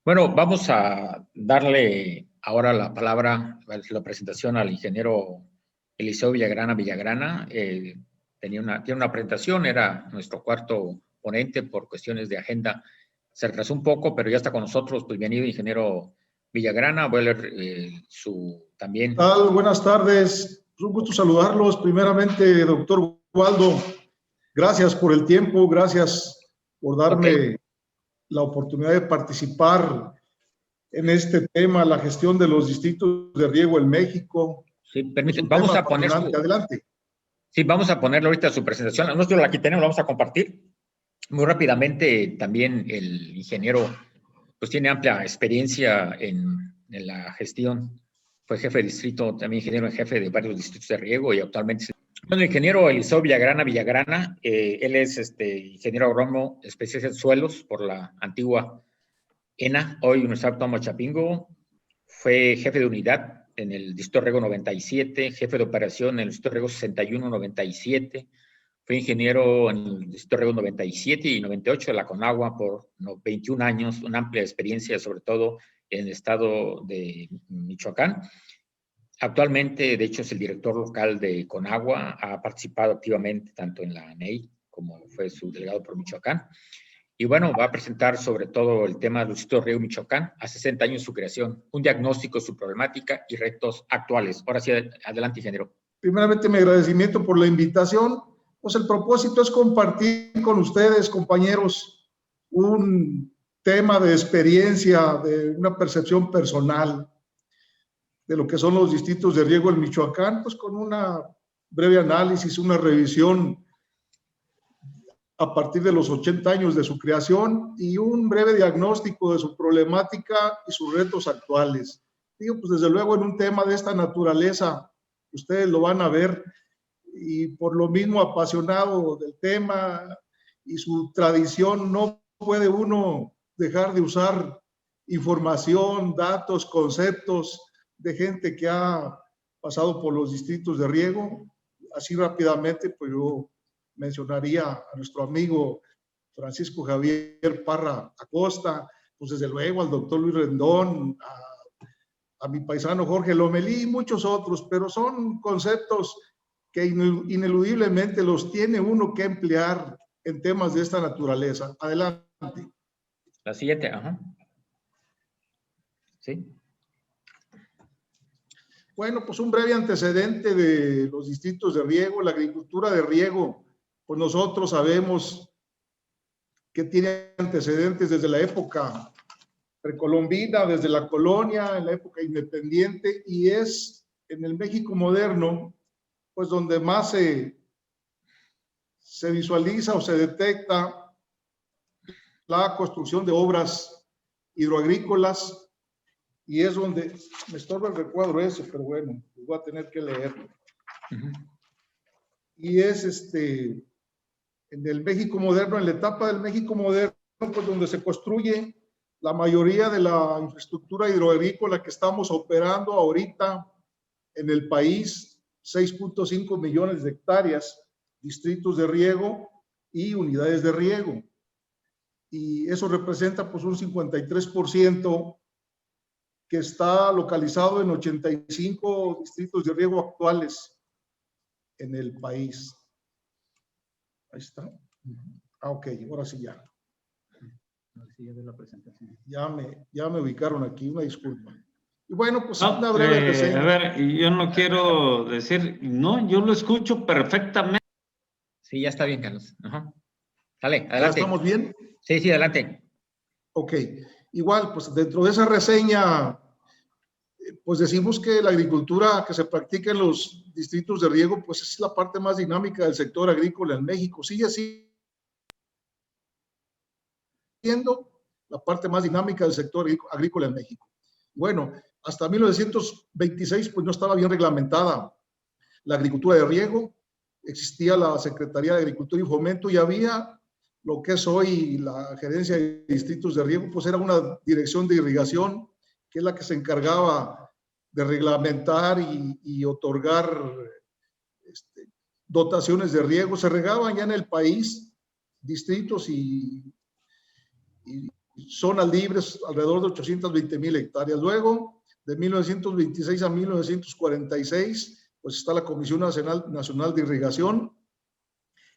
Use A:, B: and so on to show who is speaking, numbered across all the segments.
A: Bueno, vamos a darle ahora la palabra, la presentación al ingeniero Eliseo Villagrana. Tiene una presentación, era nuestro cuarto ponente por cuestiones de agenda. Se retrasó un poco, pero ya está con nosotros. Pues bienvenido, ingeniero Villagrana. Voy a leer también.
B: ¿Qué tal? Buenas tardes. Es un gusto saludarlos. Primeramente, doctor Waldo, gracias por el tiempo, gracias por darme la oportunidad de participar en este tema, la gestión de los distritos de riego en México.
A: Sí, permíteme, vamos a poner
B: adelante.
A: Sí, vamos a ponerlo ahorita su presentación. Nosotros aquí tenemos, lo vamos a compartir. Muy rápidamente, también el ingeniero pues tiene amplia experiencia en la gestión. Fue jefe de distrito, también ingeniero en jefe de varios distritos de riego y actualmente... Bueno, el ingeniero Eliseo Villagrana, él es ingeniero agrónomo especialista en suelos por la antigua ENA, hoy Universidad Autónoma de Chapingo. Fue jefe de unidad en el distrito de riego 97, jefe de operación en el distrito de riego 61-97. Fue ingeniero en el distrito de riego 97 y 98 de la Conagua por 21 años, una amplia experiencia, sobre todo en el estado de Michoacán. Actualmente, de hecho, es el director local de Conagua, ha participado activamente tanto en la NEI como fue su delegado por Michoacán. Y bueno, va a presentar sobre todo el tema del distrito de riego Michoacán, a 60 años de su creación, un diagnóstico de su problemática y retos actuales. Ahora sí, adelante, ingeniero.
B: Primeramente, mi agradecimiento por la invitación. Pues el propósito es compartir con ustedes, compañeros, un tema de experiencia, de una percepción personal de lo que son los distritos de riego en Michoacán, pues con una breve análisis, una revisión a partir de los 80 años de su creación y un breve diagnóstico de su problemática y sus retos actuales. Digo, pues desde luego en un tema de esta naturaleza, ustedes lo van a ver y por lo mismo apasionado del tema y su tradición, no puede uno dejar de usar información, datos, conceptos de gente que ha pasado por los distritos de riego. Así rápidamente, pues yo mencionaría a nuestro amigo Francisco Javier Parra Acosta, pues desde luego al doctor Luis Rendón, a mi paisano Jorge Lomelí y muchos otros, pero son conceptos que ineludiblemente los tiene uno que emplear en temas de esta naturaleza. Adelante.
A: La siguiente, ajá. Sí.
B: Bueno, pues un breve antecedente de los distritos de riego, la agricultura de riego, pues nosotros sabemos que tiene antecedentes desde la época precolombina, desde la colonia, en la época independiente, y es en el México moderno, pues donde más se visualiza o se detecta la construcción de obras hidroagrícolas, y es donde me estorba el recuadro ese, pero bueno, voy a tener que leerlo. Y es en el México moderno, en la etapa del México moderno, pues donde se construye la mayoría de la infraestructura hidroagrícola que estamos operando ahorita en el país, 6.5 millones de hectáreas, distritos de riego y unidades de riego. Y eso representa pues un 53% que está localizado en 85 distritos de riego actuales en el país. Ahí está. Ah, ok, ahora sí ya. Ya me ubicaron aquí, una disculpa. Y bueno, pues
C: no,
B: una breve reseña.
C: A ver, yo no quiero decir, no, yo lo escucho perfectamente.
A: Sí, ya está bien, Carlos. Ajá. Dale, adelante.
B: ¿Ya estamos bien?
A: Sí, sí, adelante.
B: Ok, igual, pues dentro de esa reseña, pues decimos que la agricultura que se practica en los distritos de riego, pues es la parte más dinámica del sector agrícola en México. Sigue siendo la parte más dinámica del sector agrícola en México. Bueno, hasta 1926 pues no estaba bien reglamentada la agricultura de riego, existía la Secretaría de Agricultura y Fomento y había lo que es hoy la Gerencia de Distritos de Riego, pues era una dirección de irrigación que es la que se encargaba de reglamentar y otorgar dotaciones de riego. Se regaban ya en el país distritos y zonas libres, alrededor de 820,000 hectáreas. Luego, de 1926 a 1946, pues está la Comisión Nacional de Irrigación.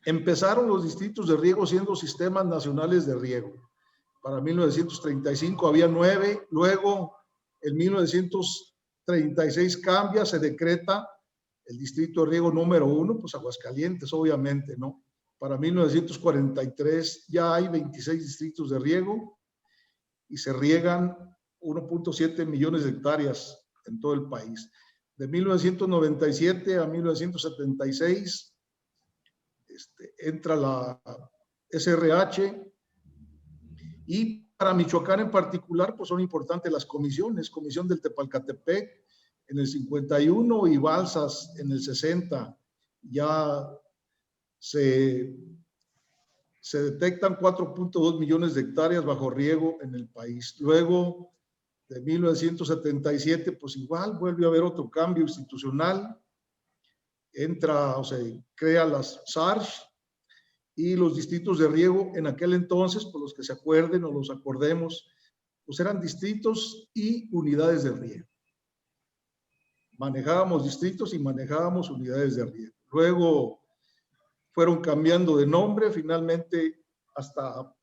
B: Empezaron los distritos de riego siendo sistemas nacionales de riego. Para 1935 había 9, luego en 1936 cambia, se decreta el distrito de riego número 1, pues Aguascalientes, obviamente, ¿no? Para 1943 ya hay 26 distritos de riego y se riegan 1.7 millones de hectáreas en todo el país. De 1997 a 1976 entra la SRH, y para Michoacán en particular, pues son importantes las comisiones, Comisión del Tepalcatepec en el 51 y Balsas en el 60. Ya se detectan 4.2 millones de hectáreas bajo riego en el país. Luego, de 1977, pues igual vuelve a haber otro cambio institucional. Entra, o sea, crea las SARS y los distritos de riego en aquel entonces, por los que se acuerden o los acordemos, pues eran distritos y unidades de riego. Manejábamos distritos y manejábamos unidades de riego. Luego fueron cambiando de nombre, finalmente hasta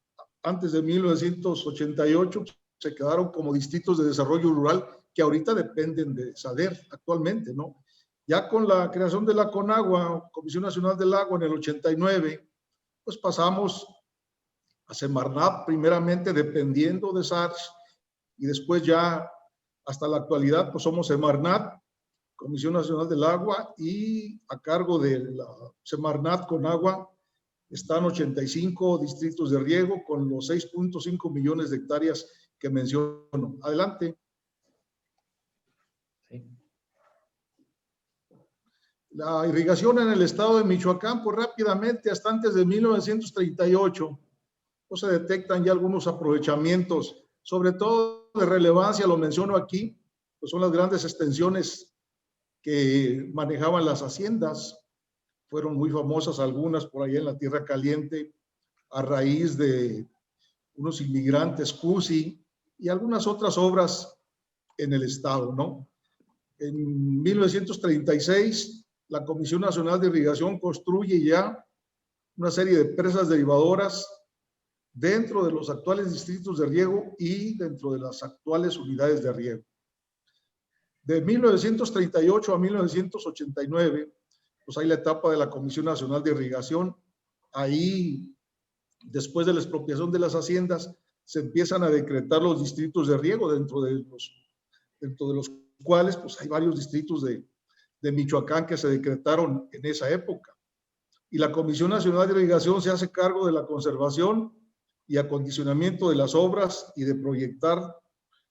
B: antes de 1988 se quedaron como distritos de desarrollo rural que ahorita dependen de SADER actualmente, ¿no? Ya con la creación de la CONAGUA, Comisión Nacional del Agua, en el 89, pues pasamos a Semarnat, primeramente dependiendo de SARS, y después ya hasta la actualidad, pues somos Semarnat, Comisión Nacional del Agua, y a cargo de la Semarnat con agua están 85 distritos de riego con los 6.5 millones de hectáreas que menciono. Adelante. Sí. La irrigación en el estado de Michoacán, pues rápidamente, hasta antes de 1938, pues se detectan ya algunos aprovechamientos, sobre todo de relevancia, lo menciono aquí, pues son las grandes extensiones que manejaban las haciendas. Fueron muy famosas algunas por allá en la Tierra Caliente, a raíz de unos inmigrantes CUSI y algunas otras obras en el estado, ¿no? En 1936, la Comisión Nacional de Irrigación construye ya una serie de presas derivadoras dentro de los actuales distritos de riego y dentro de las actuales unidades de riego. De 1938 a 1989, pues hay la etapa de la Comisión Nacional de Irrigación. Ahí, después de la expropiación de las haciendas, se empiezan a decretar los distritos de riego, dentro de los cuales pues hay varios distritos de Michoacán que se decretaron en esa época. Y la Comisión Nacional de Irrigación se hace cargo de la conservación y acondicionamiento de las obras y de proyectar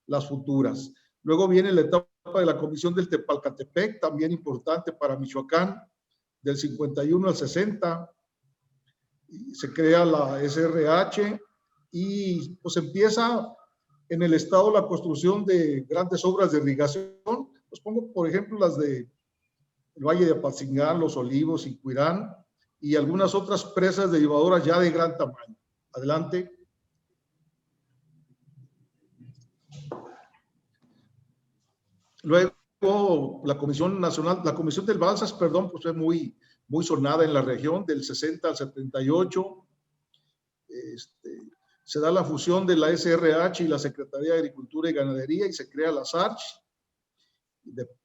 B: las futuras. Luego viene la etapa de la Comisión del Tepalcatepec, también importante para Michoacán, del 51 al 60, y se crea la SRH y pues empieza en el estado la construcción de grandes obras de irrigación. Pues pongo, por ejemplo, las de el Valle de Apatzingán, Los Olivos y Cuirán, y algunas otras presas derivadoras ya de gran tamaño. Adelante. Luego, la Comisión Nacional, la Comisión del Balsas, perdón, pues fue muy sonada en la región, del 60 al 78. Se da la fusión de la SRH y la Secretaría de Agricultura y Ganadería y se crea la SARCH.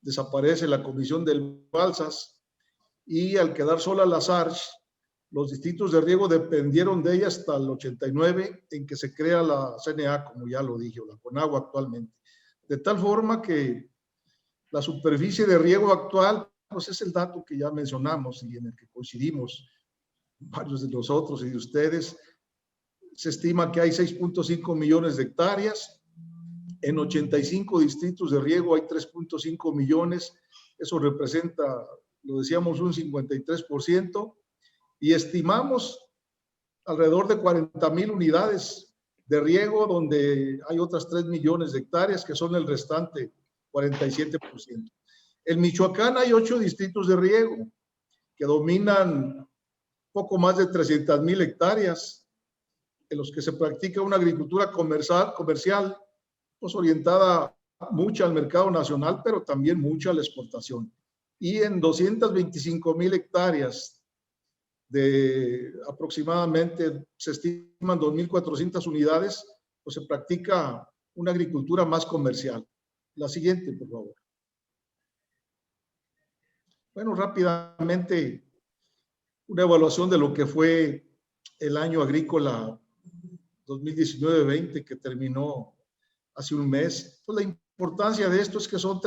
B: Desaparece la Comisión del Balsas y al quedar sola la SARCH, los distritos de riego dependieron de ella hasta el 89, en que se crea la CNA, como ya lo dije, o la CONAGUA actualmente. De tal forma que la superficie de riego actual, pues es el dato que ya mencionamos y en el que coincidimos varios de nosotros y de ustedes. Se estima que hay 6.5 millones de hectáreas. En 85 distritos de riego hay 3.5 millones. Eso representa, lo decíamos, un 53%. Y estimamos alrededor de 40,000 unidades de riego, donde hay otras 3 millones de hectáreas, que son el restante 47%. En Michoacán hay 8 distritos de riego que dominan poco más de 300,000 hectáreas. en los que se practica una agricultura comercial, pues orientada mucho al mercado nacional, pero también mucho a la exportación. Y en 225,000 hectáreas de aproximadamente, se estiman 2.400 unidades, pues se practica una agricultura más comercial. La siguiente, por favor. Bueno, rápidamente, una evaluación de lo que fue el año agrícola 2019-20, que terminó hace un mes. Pues la importancia de esto es que son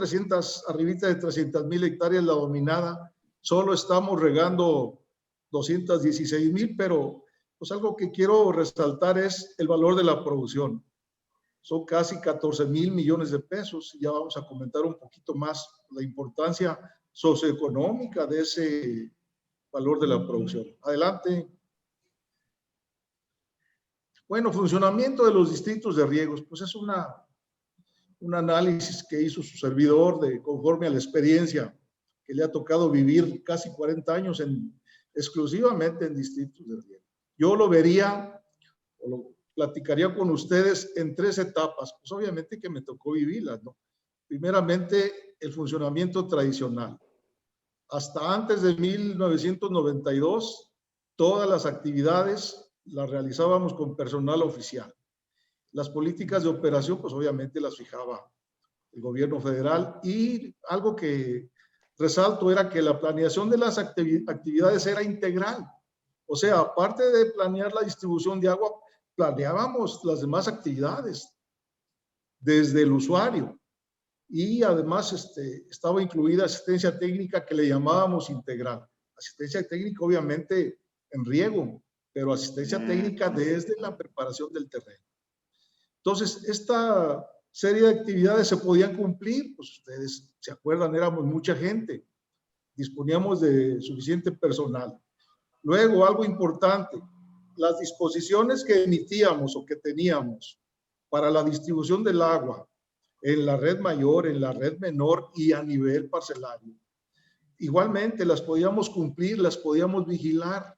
B: arribita de 300,000 hectáreas la dominada. Solo estamos regando 216,000, pero pues algo que quiero resaltar es el valor de la producción. Son casi 14,000 millones de pesos. Ya vamos a comentar un poquito más la importancia socioeconómica de ese valor de la producción. Adelante. Bueno, funcionamiento de los distritos de riegos, pues es un análisis que hizo su servidor conforme a la experiencia que le ha tocado vivir casi 40 años exclusivamente en distritos de riego. Yo lo vería, o lo platicaría con ustedes en 3 etapas, pues obviamente que me tocó vivirlas, ¿no? Primeramente, el funcionamiento tradicional. Hasta antes de 1992, todas las actividades las realizábamos con personal oficial. Las políticas de operación, pues obviamente las fijaba el gobierno federal, y algo que resalto era que la planeación de las actividades era integral. O sea, aparte de planear la distribución de agua, planeábamos las demás actividades desde el usuario. Y además estaba incluida asistencia técnica que le llamábamos integral. Asistencia técnica obviamente en riego, pero asistencia técnica desde la preparación del terreno. Entonces, esta serie de actividades se podían cumplir, pues ustedes se acuerdan, éramos mucha gente, disponíamos de suficiente personal. Luego, algo importante, las disposiciones que emitíamos o que teníamos para la distribución del agua en la red mayor, en la red menor y a nivel parcelario. Igualmente las podíamos cumplir, las podíamos vigilar.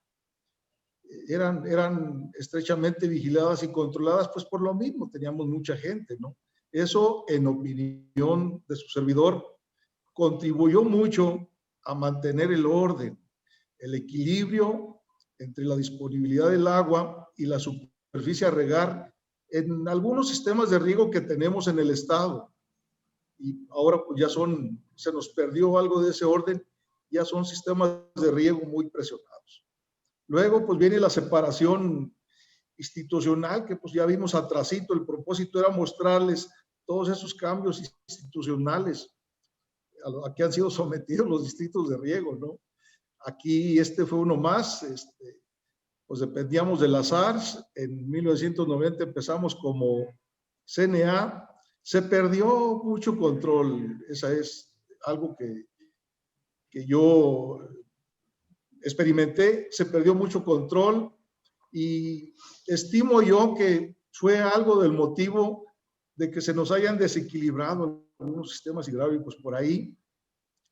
B: Eran estrechamente vigiladas y controladas, pues por lo mismo, teníamos mucha gente, ¿no? Eso, en opinión de su servidor, contribuyó mucho a mantener el orden, el equilibrio entre la disponibilidad del agua y la superficie a regar en algunos sistemas de riego que tenemos en el estado. Y ahora pues ya se nos perdió algo de ese orden, ya son sistemas de riego muy presionados. Luego pues viene la separación institucional, que pues ya vimos atrasito. El propósito era mostrarles todos esos cambios institucionales a que han sido sometidos los distritos de riego, ¿no? Aquí fue uno más. Pues dependíamos de las ARS. En 1990 empezamos como CNA. Se perdió mucho control. Esa es algo que yo experimenté. Se perdió mucho control y estimo yo que fue algo del motivo de que se nos hayan desequilibrado algunos sistemas hidráulicos por ahí,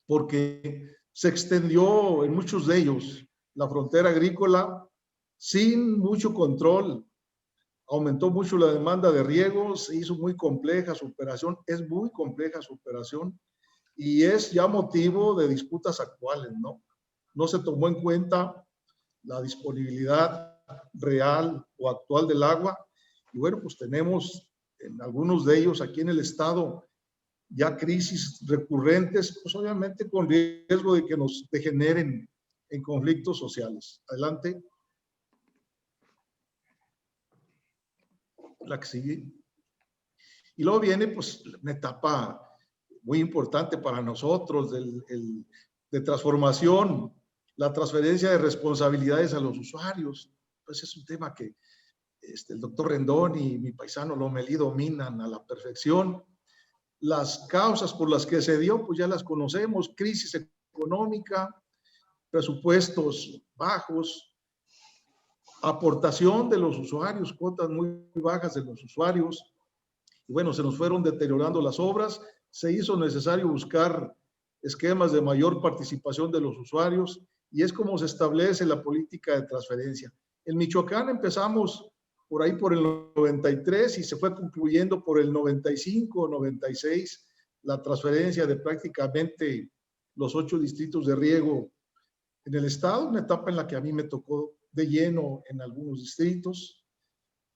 B: porque se extendió en muchos de ellos la frontera agrícola sin mucho control. Aumentó mucho la demanda de riego, se hizo muy compleja su operación, es muy compleja su operación y es ya motivo de disputas actuales, ¿no? No se tomó en cuenta la disponibilidad real o actual del agua y bueno, pues tenemos en algunos de ellos aquí en el estado ya crisis recurrentes, pues obviamente con riesgo de que nos degeneren en conflictos sociales. Adelante. La que sigue. Y luego viene pues una etapa muy importante para nosotros de transformación, la transferencia de responsabilidades a los usuarios. Pues es un tema que el doctor Rendón y mi paisano Lomelí dominan a la perfección. Las causas por las que se dio, pues ya las conocemos: crisis económica, presupuestos bajos, aportación de los usuarios, cuotas muy bajas de los usuarios. Y bueno, se nos fueron deteriorando las obras, se hizo necesario buscar esquemas de mayor participación de los usuarios y es como se establece la política de transferencia. En Michoacán empezamos por ahí por el 93 y se fue concluyendo por el 95, 96, la transferencia de prácticamente los 8 distritos de riego en el estado, una etapa en la que a mí me tocó de lleno en algunos distritos.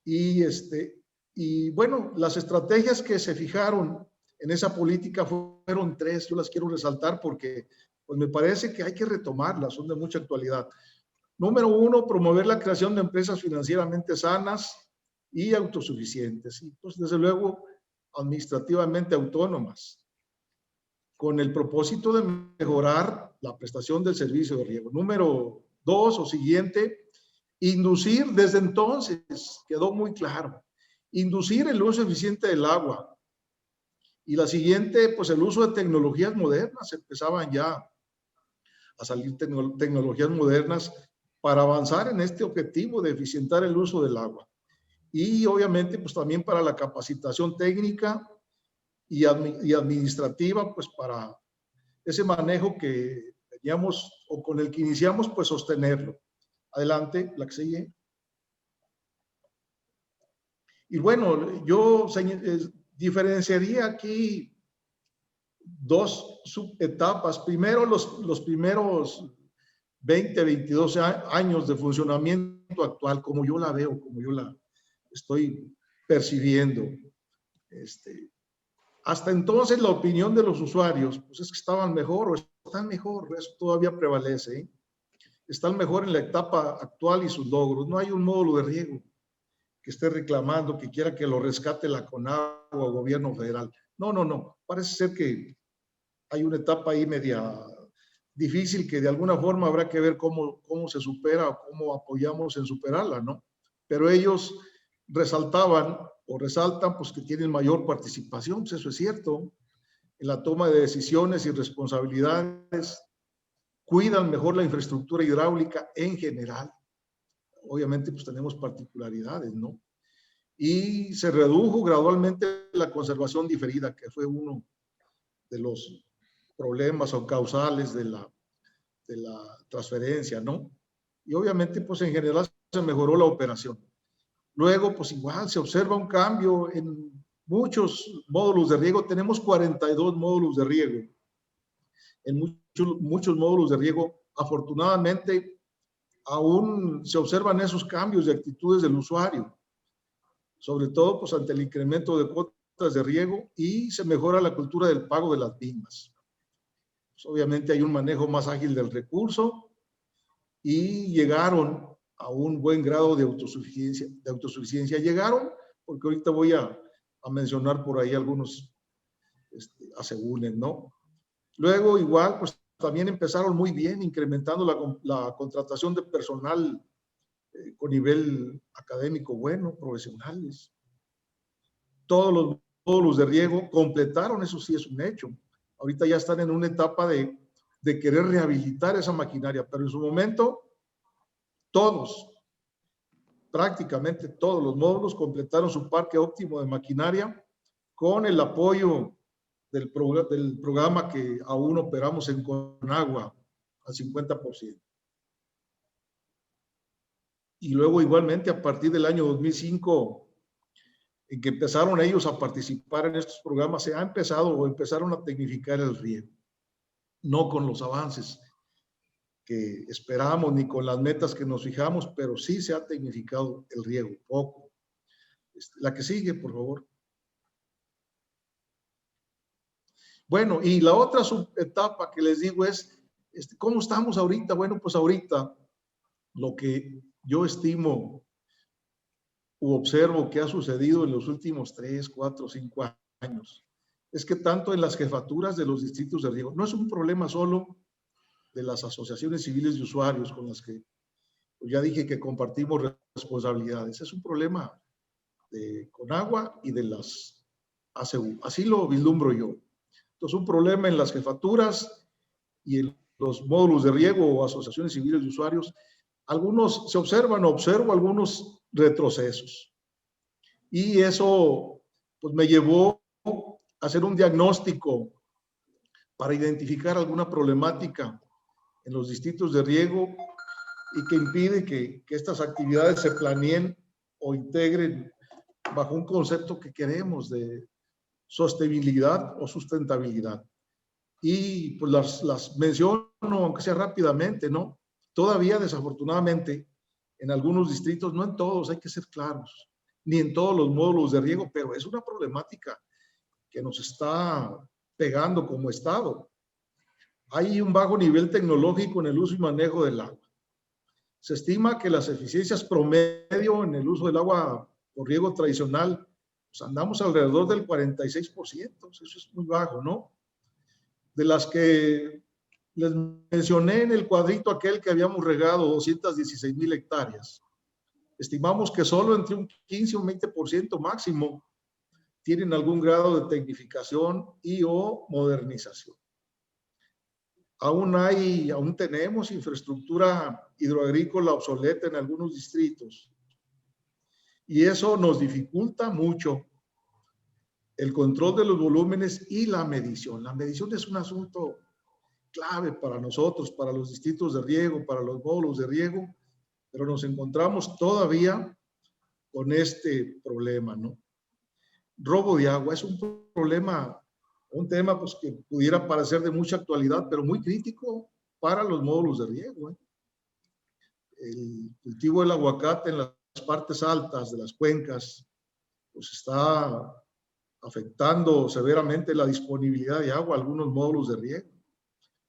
B: Y bueno, las estrategias que se fijaron en esa política fueron 3, yo las quiero resaltar porque pues me parece que hay que retomarlas, son de mucha actualidad. Número 1, promover la creación de empresas financieramente sanas y autosuficientes, y pues desde luego administrativamente autónomas, con el propósito de mejorar la prestación del servicio de riego. Número 2 o siguiente, inducir, desde entonces quedó muy claro, inducir el uso eficiente del agua. Y la siguiente, pues el uso de tecnologías modernas, empezaban ya a salir tecnologías modernas para avanzar en este objetivo de eficientar el uso del agua. Y obviamente, pues también para la capacitación técnica y administrativa, pues para ese manejo que teníamos o con el que iniciamos, pues sostenerlo. Adelante, la que sigue. Y bueno, yo diferenciaría aquí 2 subetapas. Primero, los primeros 20, 22 años de funcionamiento actual, como yo la veo, como yo la estoy percibiendo. Hasta entonces la opinión de los usuarios, pues es que estaban mejor o están mejor, eso todavía prevalece, ¿eh? Están mejor en la etapa actual y sus logros. No hay un módulo de riego que esté reclamando, que quiera que lo rescate la CONAGUA o gobierno federal. No. Parece ser que hay una etapa ahí media difícil que de alguna forma habrá que ver cómo se supera o cómo apoyamos en superarla, ¿no? Pero ellos resaltaban o resaltan pues que tienen mayor participación, pues eso es cierto, en la toma de decisiones y responsabilidades, cuidan mejor la infraestructura hidráulica en general. Obviamente pues tenemos particularidades, ¿no? Y se redujo gradualmente la conservación diferida, que fue uno de los problemas o causales de la transferencia, ¿no? Y obviamente pues en general se mejoró la operación. Luego, pues igual se observa un cambio en muchos módulos de riego. Tenemos 42 módulos de riego. En muchos módulos de riego, afortunadamente, aún se observan esos cambios de actitudes del usuario, sobre todo pues ante el incremento de cuotas de riego, y se mejora la cultura del pago de las mismas. Pues obviamente hay un manejo más ágil del recurso y llegaron a un buen grado de autosuficiencia. Llegaron, porque ahorita voy a mencionar por ahí algunos asegúnes, ¿no? Luego, igual, pues también empezaron muy bien, incrementando la contratación de personal con nivel académico bueno, profesionales. Todos los módulos de riego completaron, eso sí es un hecho. Ahorita ya están en una etapa de querer rehabilitar esa maquinaria, pero en su momento todos, prácticamente todos los módulos completaron su parque óptimo de maquinaria con el apoyo del programa que aún operamos en CONAGUA al 50%. Y luego igualmente a partir del año 2005, en que empezaron ellos a participar en estos programas, se ha empezado o empezaron a tecnificar el riego, no con los avances que esperamos ni con las metas que nos fijamos, pero sí se ha tecnificado el riego, poco. La que sigue, por favor. Bueno, y la otra subetapa que les digo es, ¿cómo estamos ahorita? Bueno, pues ahorita lo que yo estimo u observo que ha sucedido en los últimos 3, 4, 5 años es que tanto en las jefaturas de los distritos de riego, no es un problema solo de las asociaciones civiles de usuarios con las que pues ya dije que compartimos responsabilidades. Es un problema de CONAGUA y de las ACU. Así lo vislumbro yo. Entonces, un problema en las jefaturas y en los módulos de riego o asociaciones civiles de usuarios. Algunos se observo algunos retrocesos. Y eso pues me llevó a hacer un diagnóstico para identificar alguna problemática en los distritos de riego y que impide que estas actividades se planeen o integren bajo un concepto que queremos de sostenibilidad o sustentabilidad. Y pues las menciono, aunque sea rápidamente, ¿no? Todavía, desafortunadamente, en algunos distritos, no en todos, hay que ser claros, ni en todos los módulos de riego, pero es una problemática que nos está pegando como Estado. Hay un bajo nivel tecnológico en el uso y manejo del agua. Se estima que las eficiencias promedio en el uso del agua por riego tradicional, pues andamos alrededor del 46%, eso es muy bajo, ¿no? De las que les mencioné en el cuadrito aquel que habíamos regado 216,000 hectáreas, estimamos que solo entre un 15 o un 20% máximo tienen algún grado de tecnificación y o modernización. Aún tenemos infraestructura hidroagrícola obsoleta en algunos distritos y eso nos dificulta mucho el control de los volúmenes y la medición. La medición es un asunto clave para nosotros, para los distritos de riego, para los módulos de riego, pero nos encontramos todavía con este problema, ¿no? Robo de agua es un problema, un tema pues, que pudiera parecer de mucha actualidad, pero muy crítico para los módulos de riego, ¿eh? El cultivo del aguacate en las partes altas de las cuencas pues está afectando severamente la disponibilidad de agua a algunos módulos de riego.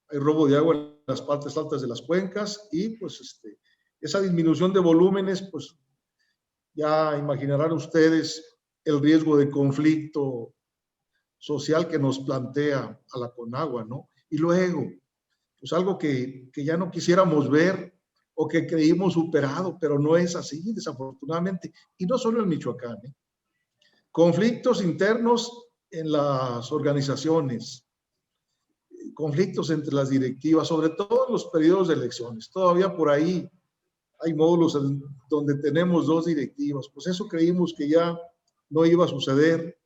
B: Hay robo de agua en las partes altas de las cuencas y pues esa disminución de volúmenes, pues ya imaginarán ustedes el riesgo de conflicto social que nos plantea a la Conagua, ¿no? Y luego, pues algo que ya no quisiéramos ver o que creímos superado, pero no es así, desafortunadamente. Y no solo en Michoacán, ¿eh? Conflictos internos en las organizaciones, conflictos entre las directivas, sobre todo en los periodos de elecciones. Todavía por ahí hay módulos donde tenemos 2 directivas. Pues eso creímos que ya no iba a suceder.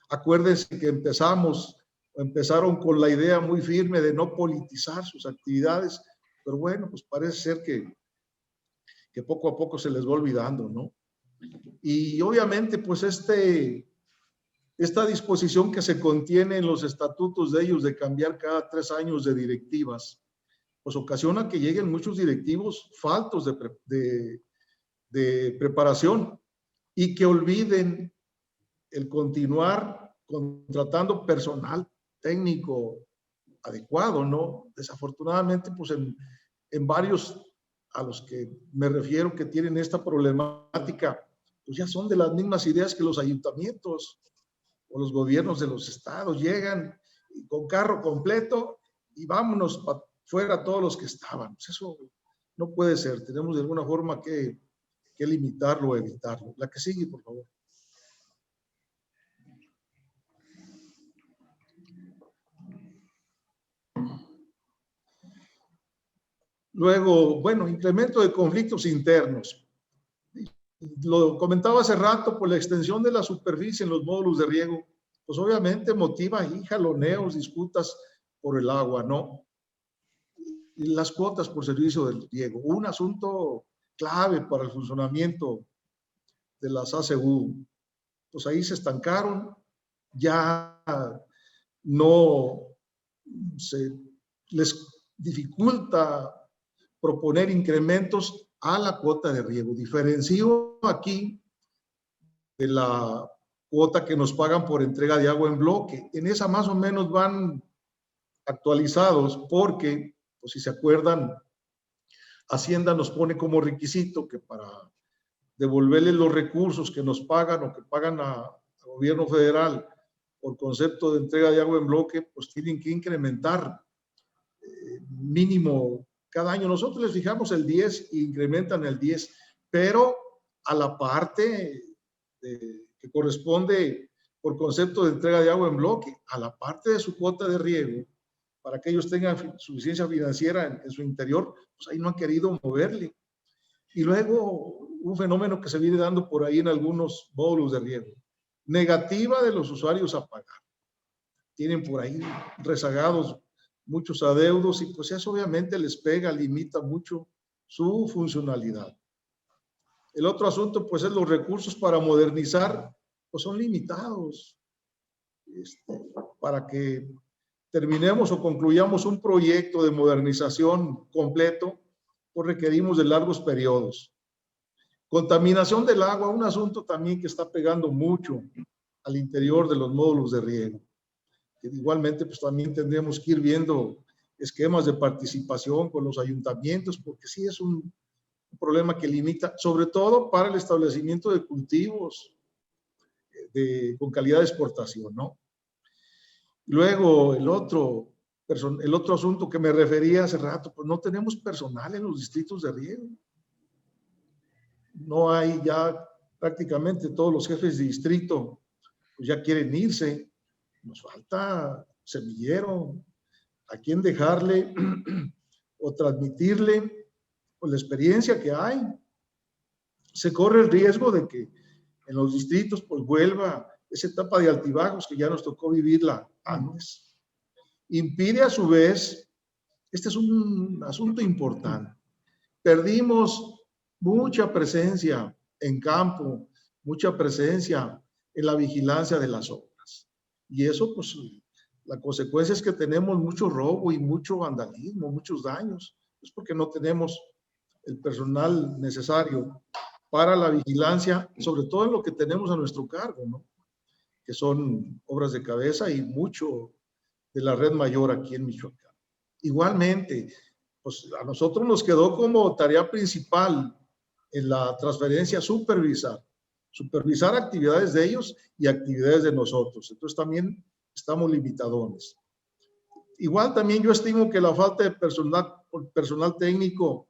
B: Acuérdense que empezaron con la idea muy firme de no politizar sus actividades, pero bueno, pues parece ser que poco a poco se les va olvidando, ¿no? Y obviamente, pues esta disposición que se contiene en los estatutos de ellos de cambiar cada 3 años de directivas, pues ocasiona que lleguen muchos directivos faltos de preparación y que olviden el continuar contratando personal técnico adecuado, ¿no? Desafortunadamente, pues en varios a los que me refiero que tienen esta problemática, pues ya son de las mismas ideas que los ayuntamientos o los gobiernos de los estados. Llegan con carro completo y vámonos para fuera todos los que estaban. Pues eso no puede ser. Tenemos de alguna forma que limitarlo o evitarlo. La que sigue, por favor. Luego, bueno, incremento de conflictos internos. Lo comentaba hace rato, por la extensión de la superficie en los módulos de riego, pues obviamente motiva ahí jaloneos, disputas por el agua, ¿no? Y las cuotas por servicio del riego, un asunto clave para el funcionamiento de las ACU. Pues ahí se estancaron, ya no se les dificulta proponer incrementos a la cuota de riego. Diferencio aquí de la cuota que nos pagan por entrega de agua en bloque. En esa más o menos van actualizados porque, pues si se acuerdan, Hacienda nos pone como requisito que para devolverle los recursos que nos pagan o que pagan al gobierno federal por concepto de entrega de agua en bloque, pues tienen que incrementar mínimo cada año. Nosotros les fijamos el 10 e incrementan el 10, pero a la parte que corresponde por concepto de entrega de agua en bloque, a la parte de su cuota de riego, para que ellos tengan suficiencia financiera en su interior, pues ahí no han querido moverle. Y luego un fenómeno que se viene dando por ahí en algunos módulos de riego, negativa de los usuarios a pagar. Tienen por ahí rezagados muchos adeudos y pues eso obviamente les pega, limita mucho su funcionalidad. El otro asunto, pues, es los recursos para modernizar, pues son limitados. Para que terminemos o concluyamos un proyecto de modernización completo, pues requerimos de largos periodos. Contaminación del agua, un asunto también que está pegando mucho al interior de los módulos de riego. Que igualmente, pues también tendríamos que ir viendo esquemas de participación con los ayuntamientos, porque sí es un problema que limita, sobre todo para el establecimiento de cultivos con calidad de exportación, ¿no? Luego, el otro asunto que me refería hace rato, pues no tenemos personal en los distritos de riego. No hay ya prácticamente todos los jefes de distrito, pues ya quieren irse. Nos falta semillero, a quién dejarle o transmitirle pues, la experiencia que hay. Se corre el riesgo de que en los distritos pues vuelva esa etapa de altibajos que ya nos tocó vivirla antes. Impide a su vez, este es un asunto importante, perdimos mucha presencia en campo, mucha presencia en la vigilancia de las obras. Y eso, pues, la consecuencia es que tenemos mucho robo y mucho vandalismo, muchos daños. Es porque no tenemos el personal necesario para la vigilancia, sobre todo en lo que tenemos a nuestro cargo, ¿no? Que son obras de cabeza y mucho de la red mayor aquí en Michoacán. Igualmente, pues a nosotros nos quedó como tarea principal en la transferencia supervisar actividades de ellos y actividades de nosotros. Entonces también estamos limitadones. Igual también yo estimo que la falta de personal técnico,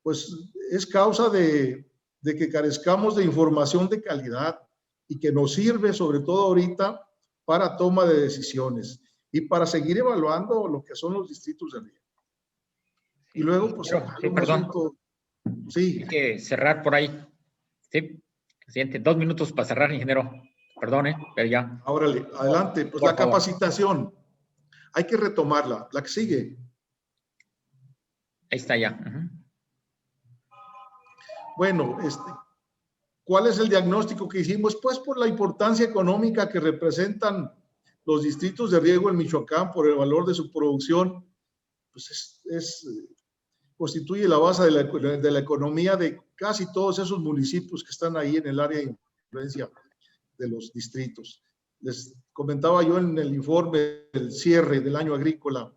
B: pues es causa de que carezcamos de información de calidad y que nos sirve sobre todo ahorita para toma de decisiones y para seguir evaluando lo que son los distritos de riego. Y luego, pues,
A: sí, perdón.
B: asunto, sí.
A: Hay que cerrar por ahí. Sí, siguiente, 2 minutos para cerrar, ingeniero. Perdón, pero ya.
B: Órale, adelante. Pues la capacitación, hay que retomarla. La que sigue.
A: Ahí está ya.
B: Bueno, ¿cuál es el diagnóstico que hicimos? Pues por la importancia económica que representan los distritos de riego en Michoacán, por el valor de su producción, pues constituye la base de la economía de casi todos esos municipios que están ahí en el área de influencia de los distritos. Les comentaba yo en el informe del cierre del año agrícola,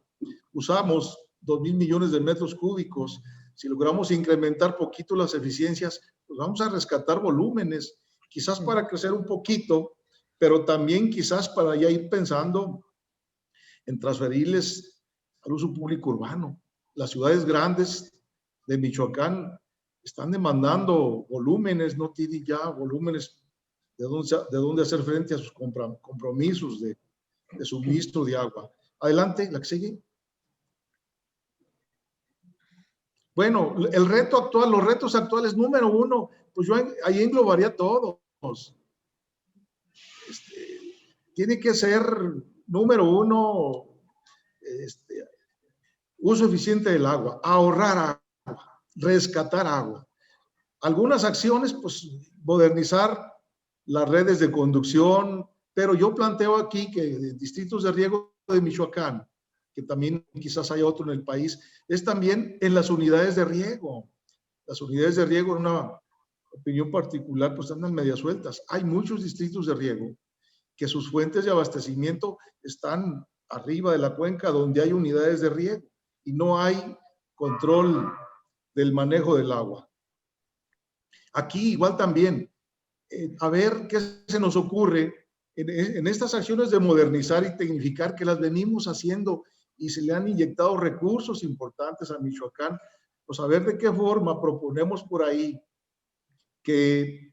B: usamos 2,000 millones de metros cúbicos. Si logramos incrementar poquito las eficiencias, pues vamos a rescatar volúmenes, quizás para crecer un poquito, pero también quizás para ya ir pensando en transferirles al uso público urbano. Las ciudades grandes de Michoacán están demandando volúmenes, no tienen ya volúmenes de dónde hacer frente a sus compromisos de suministro de agua. Adelante, la que sigue. Bueno, el reto actual, los retos actuales, número uno, pues yo ahí englobaría a todos. Tiene que ser, número uno, uso eficiente del agua, ahorrar agua, rescatar agua. Algunas acciones, pues modernizar las redes de conducción, pero yo planteo aquí que distritos de riego de Michoacán, que también quizás haya otro en el país, es también en las unidades de riego. Las unidades de riego, en una opinión particular, pues andan media sueltas. Hay muchos distritos de riego que sus fuentes de abastecimiento están arriba de la cuenca donde hay unidades de riego y no hay control del manejo del agua. Aquí igual también, a ver qué se nos ocurre en estas acciones de modernizar y tecnificar que las venimos haciendo y se le han inyectado recursos importantes a Michoacán, pues a ver de qué forma proponemos por ahí que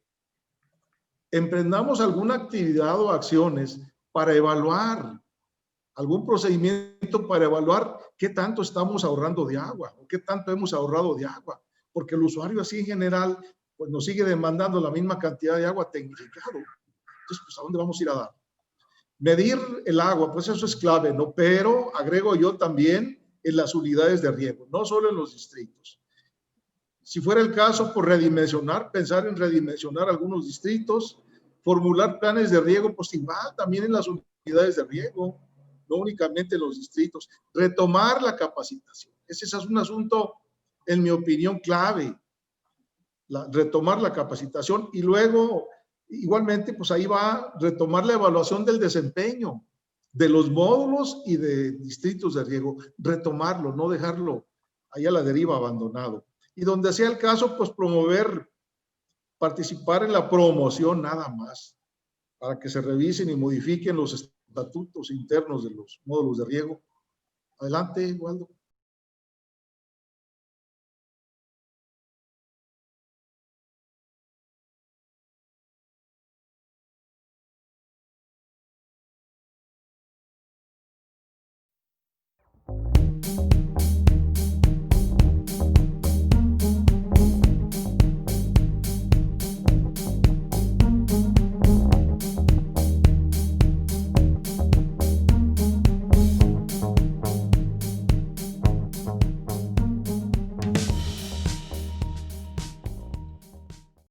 B: emprendamos alguna actividad o acciones para evaluar, algún procedimiento para evaluar qué tanto estamos ahorrando de agua o qué tanto hemos ahorrado de agua, porque el usuario así en general pues nos sigue demandando la misma cantidad de agua tecnificado. Entonces, pues, ¿a dónde vamos a ir a dar? Medir el agua, pues eso es clave, ¿no? Pero agrego yo también en las unidades de riego, no solo en los distritos. Si fuera el caso, pues redimensionar, pensar en redimensionar algunos distritos, formular planes de riego, pues igual también en las unidades de riego, no únicamente en los distritos. Retomar la capacitación. Ese es un asunto, en mi opinión, clave. Retomar la capacitación y luego, igualmente, pues ahí va retomar la evaluación del desempeño de los módulos y de distritos de riego. Retomarlo, no dejarlo ahí a la deriva abandonado. Y donde sea el caso, pues promover, participar en la promoción nada más, para que se revisen y modifiquen los estatutos internos de los módulos de riego. Adelante, Waldo.